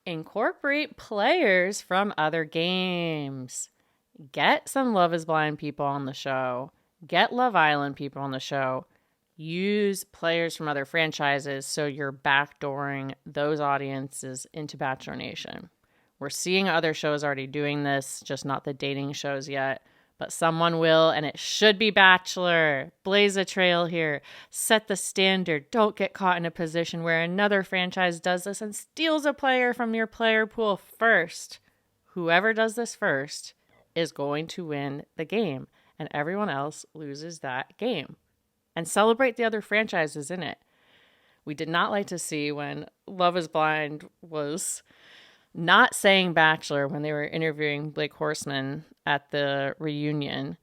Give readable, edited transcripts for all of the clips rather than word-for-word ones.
Incorporate players from other games. Get some Love is Blind people on the show. Get Love Island people on the show. Use players from other franchises so you're backdooring those audiences into Bachelor Nation. We're seeing other shows already doing this, just not the dating shows yet. But someone will, and it should be Bachelor. Blaze a trail here. Set the standard. Don't get caught in a position where another franchise does this and steals a player from your player pool first. Whoever does this first is going to win the game, and everyone else loses that game. And celebrate the other franchises in it. We did not like to see when Love is Blind was not saying Bachelor when they were interviewing Blake Horseman at the reunion.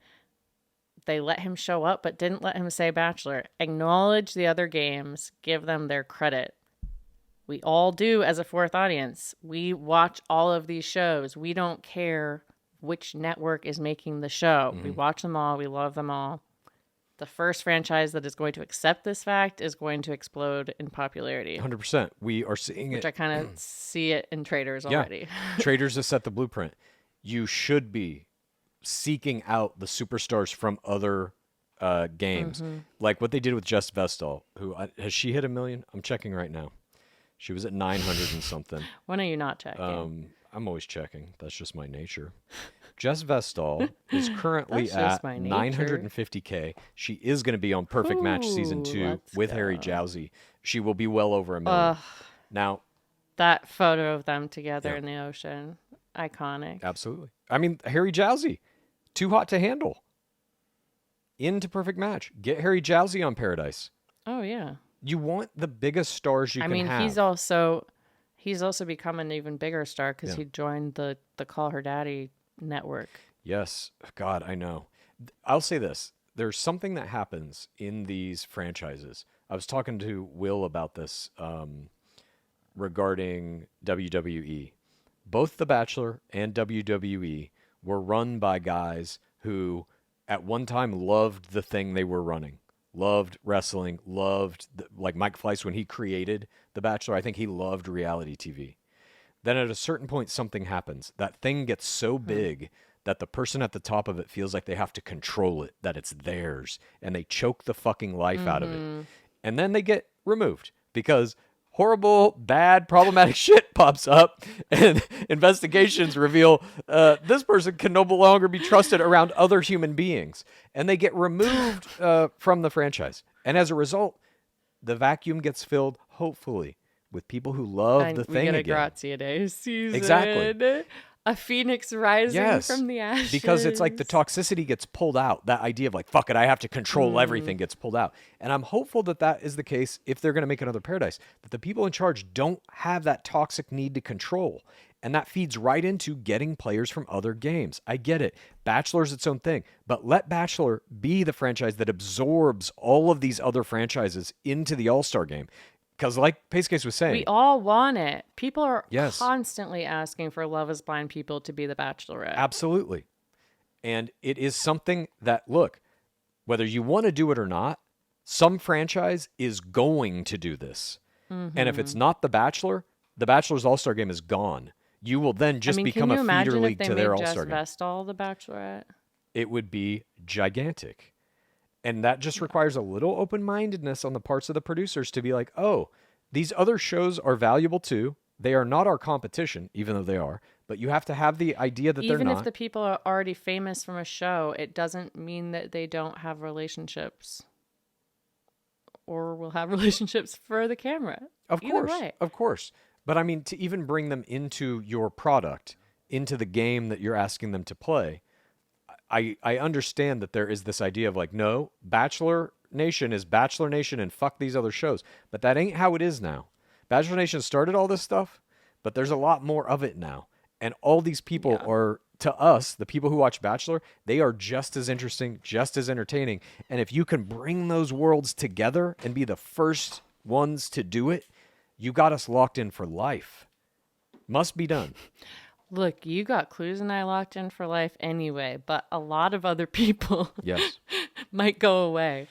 They let him show up, but didn't let him say Bachelor. Acknowledge the other games. Give them their credit. We all do as a fourth audience. We watch all of these shows. We don't care which network is making the show. We watch them all. We love them all. The first franchise that is going to accept this fact is going to explode in popularity. 100%. We are seeing which it. I kind of see it in Traders already. Traders have set the blueprint. You should be seeking out the superstars from other games. Like what they did with Jess Vestal, who has she hit 1 million? I'm checking right now. She was at 900 and something. When are you not checking? I'm always checking. That's just my nature. Jess Vestal is currently at 950K. She is going to be on Perfect Match Season 2 with Harry Jowsey. She will be well over 1 million. Now, that photo of them together in the ocean, iconic. Absolutely. I mean, Harry Jowsey, too hot to handle. Into Perfect Match. Get Harry Jowsey on Paradise. Oh, yeah. You want the biggest stars you can have. I mean, he's also become an even bigger star because he joined the Call Her Daddy network. Yes. God, I know. I'll say this. There's something that happens in these franchises. I was talking to Will about this regarding WWE. Both The Bachelor and WWE were run by guys who at one time loved the thing they were running. Loved wrestling, like Mike Fleiss when he created The Bachelor, I think he loved reality TV. Then at a certain point, something happens. That thing gets so big that the person at the top of it feels like they have to control it, that it's theirs, and they choke the fucking life out of it. And then they get removed because horrible, bad, problematic shit pops up, and investigations reveal this person can no longer be trusted around other human beings, and they get removed from the franchise. And as a result, the vacuum gets filled, hopefully, with people who love the thing again. We get a Grazia Day season. Exactly. A phoenix rising from the ashes. Because it's like the toxicity gets pulled out. That idea of like, fuck it, I have to control everything gets pulled out. And I'm hopeful that that is the case if they're going to make another Paradise. That the people in charge don't have that toxic need to control. And that feeds right into getting players from other games. I get it. Bachelor's its own thing. But let Bachelor be the franchise that absorbs all of these other franchises into the All-Star game. Because like Pacecase was saying, we all want it. People are constantly asking for Love is Blind people to be the Bachelorette. Absolutely. And it is something that, look, whether you want to do it or not, some franchise is going to do this. And if it's not The Bachelor, The Bachelor's All-Star game is gone. You will then just become a feeder league to their All-Star game. Can you imagine if they made Jess Vestal the Bachelorette? It would be gigantic. And that just requires a little open-mindedness on the parts of the producers to be like, oh, these other shows are valuable too. They are not our competition, even though they are. But you have to have the idea that they're not. Even if the people are already famous from a show, it doesn't mean that they don't have relationships. Or will have relationships for the camera. Of course. But I mean, to even bring them into your product, into the game that you're asking them to play, I understand that there is this idea of like, no, Bachelor Nation is Bachelor Nation and fuck these other shows. But that ain't how it is now. Bachelor Nation started all this stuff, but there's a lot more of it now. And all these people are, to us, the people who watch Bachelor, they are just as interesting, just as entertaining. And if you can bring those worlds together and be the first ones to do it, you got us locked in for life. Must be done. Look, you got Clues and I locked in for life anyway, but a lot of other people yes. might go away.